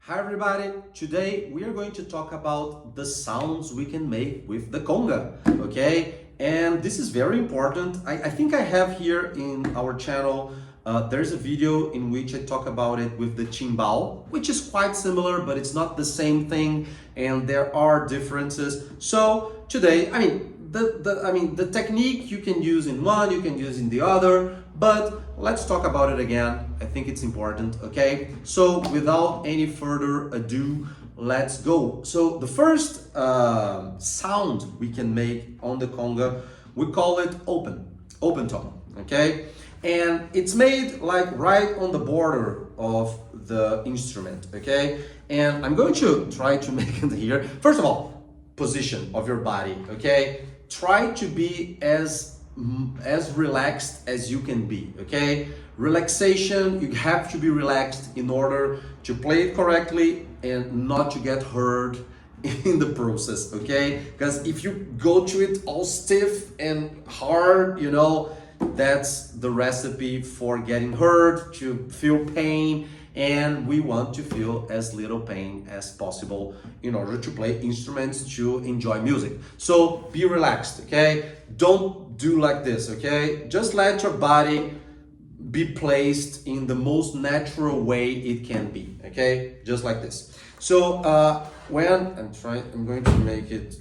Hi everybody, today we are going to talk about the sounds we can make with the conga, okay? And this is very important. I think I have here in our channel, there's a video in which I talk about it with the timbau, which is quite similar, but it's not the same thing and there are differences. So today, the technique you can use in one, you can use in the other, but let's talk about it again. I think it's important, okay? So without any further ado, let's go. So the first sound we can make on the conga, we call it open tone, okay? And it's made like right on the border of the instrument, okay? And I'm going to try to make it here. First of all, position of your body, okay? Try to be as relaxed as you can be, okay? Relaxation, you have to be relaxed in order to play it correctly and not to get hurt in the process, okay? Because if you go to it all stiff and hard, you know, that's the recipe for getting hurt, to feel pain, and we want to feel as little pain as possible in order to play instruments, to enjoy music. So be relaxed, okay? Don't do like this, okay? Just let your body be placed in the most natural way it can be, okay? Just like this. So I'm going to make it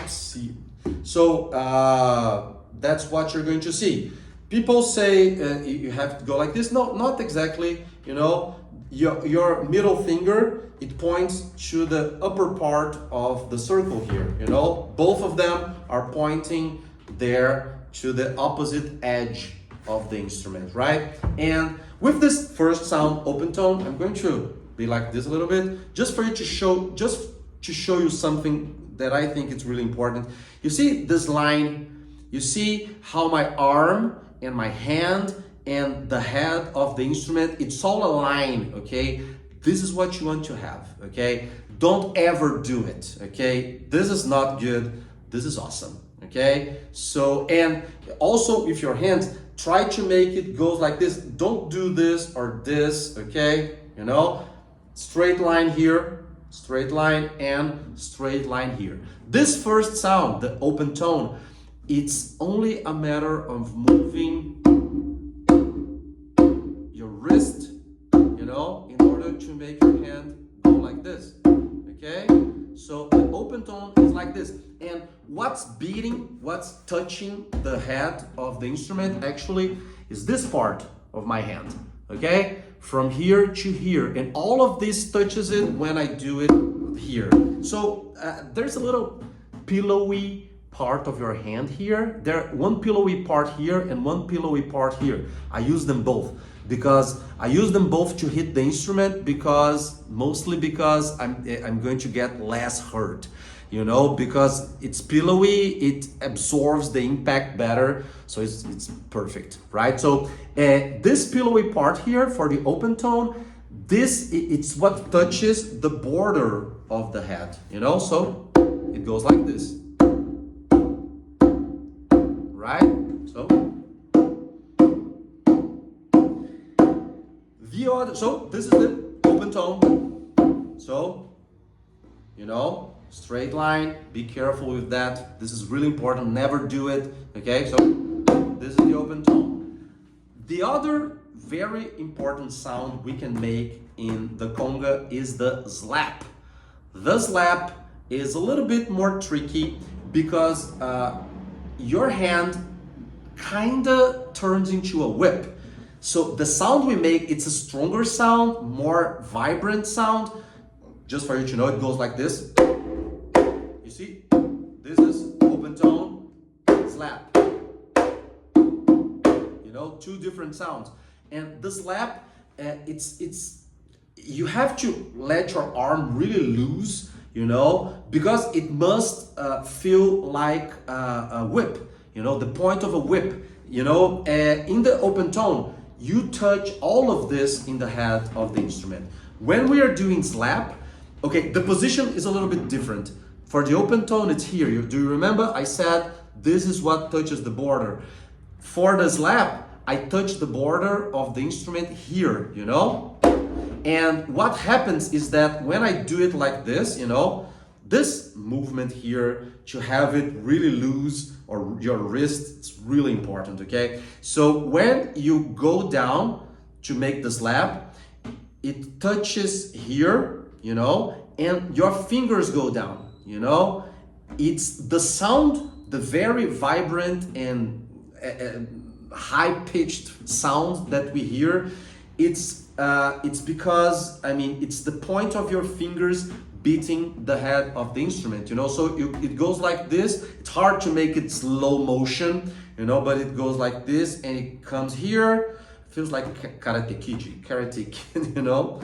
see. So that's what you're going to see. People say you have to go like this. No, not exactly. You know, your middle finger, it points to the upper part of the circle here. You know, both of them are pointing there to the opposite edge of the instrument, right? And with this first sound, open tone, I'm going to be like this a little bit, just for you to show you something that I think it's really important. You see this line, you see how my arm and my hand and the head of the instrument, it's all aligned, okay? This is what you want to have, okay? Don't ever do it, okay? This is not good, this is awesome, okay? So, and also with your hands, try to make it go like this. Don't do this or this, okay? You know, straight line here, straight line and straight line here. This first sound, the open tone, it's only a matter of moving your wrist, you know, in order to make your hand go like this, okay? So the open tone is like this. And what's beating, what's touching the head of the instrument actually is this part of my hand, okay? From here to here. And all of this touches it when I do it here. So there's a little pillowy part of your hand here. One pillowy part here and one pillowy part here. I use them both because I use them both to hit the instrument, mostly because I'm going to get less hurt, you know, because it's pillowy, it absorbs the impact better, so it's perfect, right? So this pillowy part here for the open tone, it's what touches the border of the head, you know, so it goes like this, right? So this is the open tone. So, you know, straight line, be careful with that. This is really important, never do it, okay? So this is the open tone. The other very important sound we can make in the conga is the slap. The slap is a little bit more tricky because your hand kinda turns into a whip. So the sound we make, it's a stronger sound, more vibrant sound. Just for you to know, it goes like this. You see, this is open tone, slap. You know, two different sounds. And the slap, you have to let your arm really loose, you know, because it must feel like a whip, you know, the point of a whip, you know. In the open tone, you touch all of this in the head of the instrument. When we are doing slap, okay, the position is a little bit different. For the open tone, it's here. Do you remember? I said this is what touches the border. For the slap, I touch the border of the instrument here, you know? And what happens is that when I do it like this, you know, this movement here, to have it really loose, or your wrist, it's really important, okay? So when you go down to make the slap, it touches here, you know, and your fingers go down, you know? It's the sound, the very vibrant and high-pitched sound that we hear. It's because, I mean, it's the point of your fingers beating the head of the instrument, you know. So it goes like this. It's hard to make it slow motion, you know, but it goes like this and it comes here. Feels like karate kid, you know.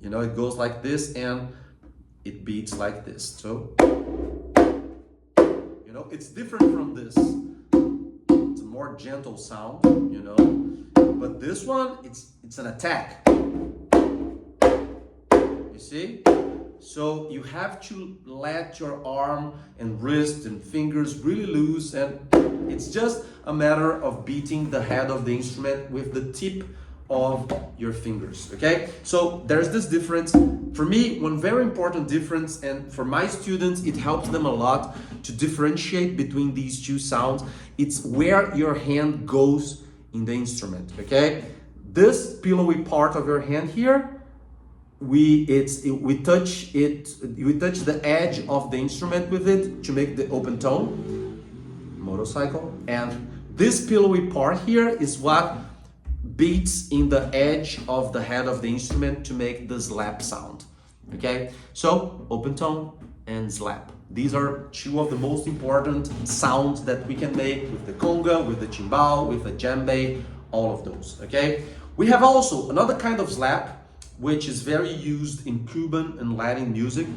You know, it goes like this and it beats like this. So, you know, it's different from this. It's a more gentle sound, you know. But this one, it's an attack. You see? So you have to let your arm and wrist and fingers really loose, and it's just a matter of beating the head of the instrument with the tip of your fingers, okay? So there's this difference. For me, one very important difference, and for my students, it helps them a lot to differentiate between these two sounds. It's where your hand goes in the instrument, okay? This pillowy part of your hand here, we touch the edge of the instrument with it to make the open tone, motorcycle, and this pillowy part here is what beats in the edge of the head of the instrument to make the slap sound. Okay, so open tone and slap. These are two of the most important sounds that we can make with the conga, with the timbau, with the djembe, all of those. Okay, we have also another kind of slap which is very used in Cuban and Latin music,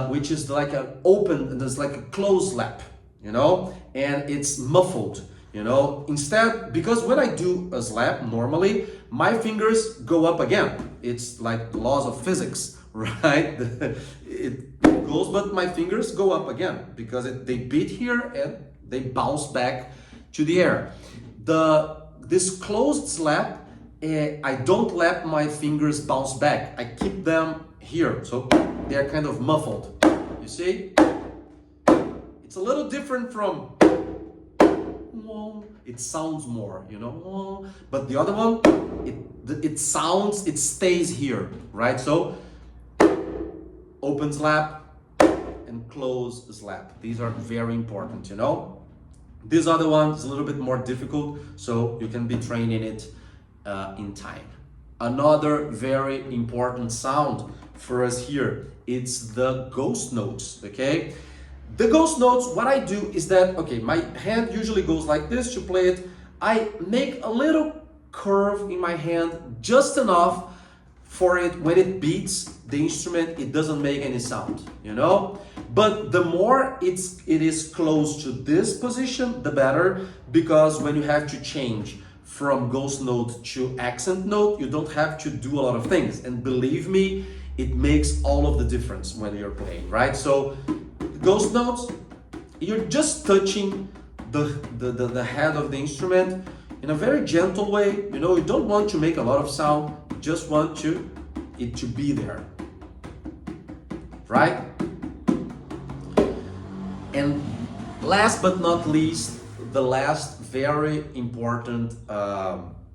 which is like an open, there's like a closed slap, you know, and it's muffled, you know. Instead, because when I do a slap, normally my fingers go up again. It's like the laws of physics, right? It goes, but my fingers go up again because they beat here and they bounce back to the air. This closed slap, I don't let my fingers bounce back. I keep them here, so they're kind of muffled. You see? It's a little different from it sounds more, you know, but the other one, it sounds, it stays here, right? So open slap and close slap. These are very important, you know. This other one is a little bit more difficult, so you can be training it in time. Another very important sound for us here, it's the ghost notes, okay? The ghost notes, what I do is that, okay, my hand usually goes like this to play it. I make a little curve in my hand, just enough for it, when it beats the instrument, it doesn't make any sound, you know? But the more it is close to this position, the better, because when you have to change from ghost note to accent note, you don't have to do a lot of things. And believe me, it makes all of the difference when you're playing, right? So ghost notes, you're just touching the head of the instrument in a very gentle way. You know, you don't want to make a lot of sound, you just want it to be there, right? And last but not least, the last very important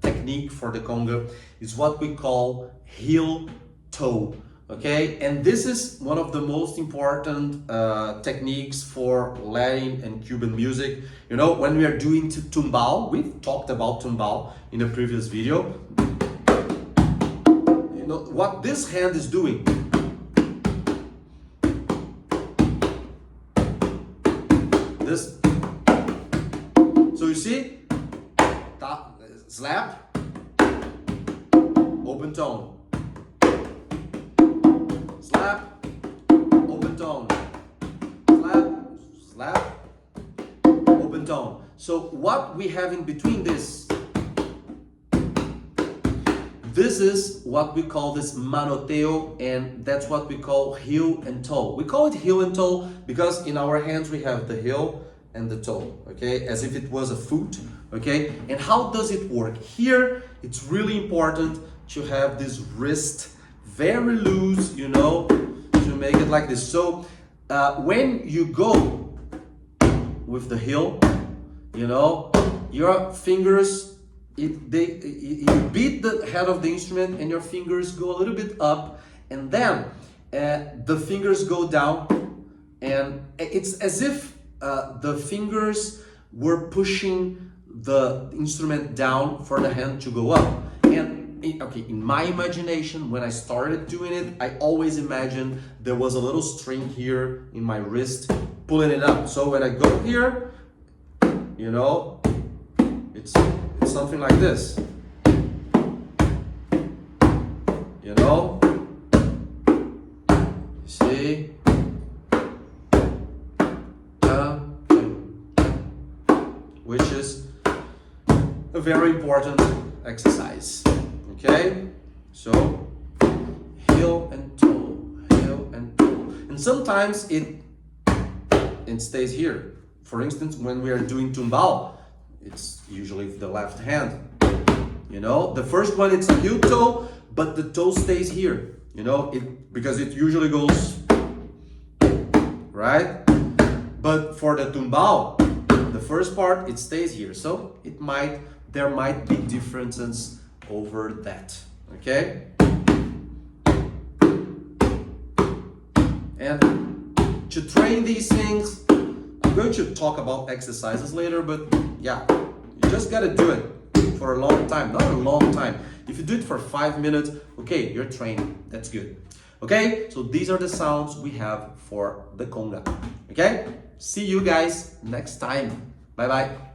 technique for the conga is what we call heel toe, okay? And this is one of the most important techniques for Latin and Cuban music. You know, when we are doing timbau, we talked about timbau in a previous video. You know what this hand is doing? This. So you see, slap, open tone, slap, open tone, slap, slap, open tone. So what we have in between this is what we call this manoteo, and that's what we call heel and toe. We call it heel and toe because in our hands we have the heel and the toe, okay, as if it was a foot, okay? And how does it work? Here, it's really important to have this wrist very loose, you know, to make it like this. So when you go with the heel, you know, your fingers, you beat the head of the instrument and your fingers go a little bit up, and then the fingers go down, and it's as if the fingers were pushing the instrument down for the hand to go up. And okay, in my imagination, when I started doing it, I always imagined there was a little string here in my wrist pulling it up. So when I go here, you know, it's something like this, you know, you see, which is a very important exercise. Okay, so heel and toe, and sometimes it stays here. For instance, when we are doing timbau, it's usually the left hand. You know, the first one it's a heel toe, but the toe stays here. You know, because it usually goes right. But for the timbau, the first part it stays here. So there might be differences over that. Okay. And to train these things, I'm going to talk about exercises later, but yeah, you just gotta do it for a long time, not a long time. If you do it for 5 minutes, okay, you're training, that's good. Okay, so these are the sounds we have for the conga. Okay, see you guys next time. Bye bye.